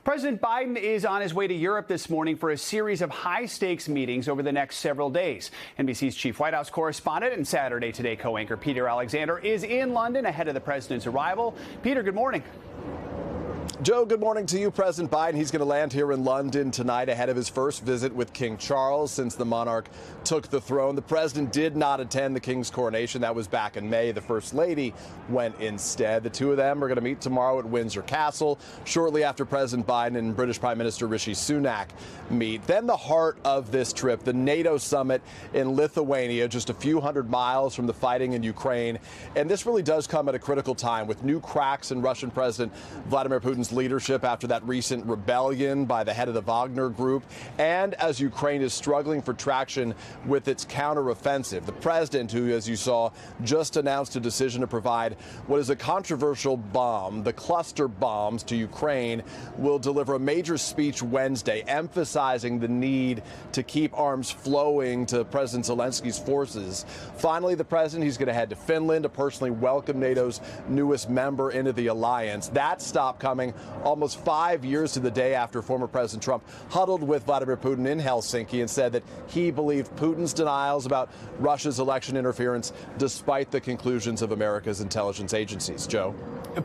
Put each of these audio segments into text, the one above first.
President Biden is on his way to Europe this morning for a series of high-stakes meetings over the next several days. NBC's chief White House correspondent and Saturday Today co-anchor Peter Alexander is in London ahead of the president's arrival. Peter, good morning. Joe, good morning to you. President Biden, he's going to land here in London tonight ahead of his first visit with King Charles since the monarch took the throne. The president did not attend the king's coronation. That was back in May. The first lady went instead. The two of them are going to meet tomorrow at Windsor Castle, shortly after President Biden and British Prime Minister Rishi Sunak meet. Then the heart of this trip, the NATO summit in Lithuania, just a few hundred miles from the fighting in Ukraine. And this really does come at a critical time with new cracks in Russian President Vladimir Putin's leadership after that recent rebellion by the head of the Wagner group, and as Ukraine is struggling for traction with its counteroffensive. The president, who, as you saw, just announced a decision to provide what is a controversial bomb, the cluster bombs, to Ukraine, will deliver a major speech Wednesday emphasizing the need to keep arms flowing to President Zelensky's forces. Finally, the president, he's going to head to Finland to personally welcome NATO's newest member into the alliance. That stop coming almost 5 years to the day after former President Trump huddled with Vladimir Putin in Helsinki and said that he believed Putin's denials about Russia's election interference despite the conclusions of America's intelligence agencies. Joe?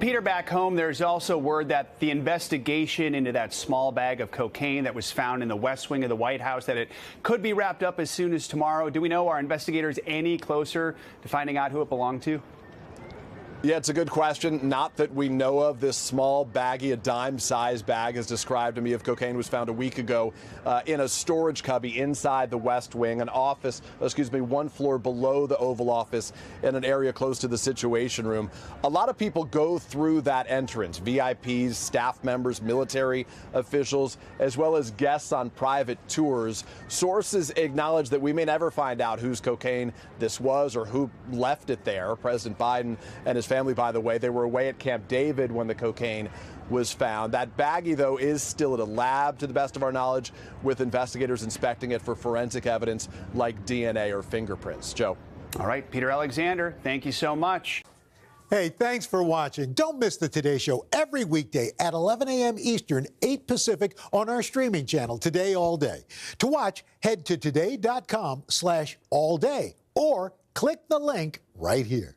Peter, back home, there's also word that the investigation into that small bag of cocaine that was found in the West Wing of the White House, that it could be wrapped up as soon as tomorrow. Do we know, are investigators any closer to finding out who it belonged to? Yeah, it's a good question. Not that we know of. This small baggie, a dime-sized bag, as described to me, of cocaine was found a week ago in a storage cubby inside the West Wing, an office, one floor below the Oval Office in an area close to the Situation Room. A lot of people go through that entrance, VIPs, staff members, military officials, as well as guests on private tours. Sources acknowledge that we may never find out whose cocaine this was or who left it there. President Biden and his family, by the way, they were away at Camp David when the cocaine was found. That baggie, though, is still at a lab, to the best of our knowledge, with investigators inspecting it for forensic evidence like DNA or fingerprints. Joe? All right, Peter Alexander, thank you so much. Hey, thanks for watching. Don't miss the Today Show every weekday at 11 a.m. Eastern, 8 Pacific on our streaming channel, Today All Day. To watch, head to today.com/allday or click the link right here.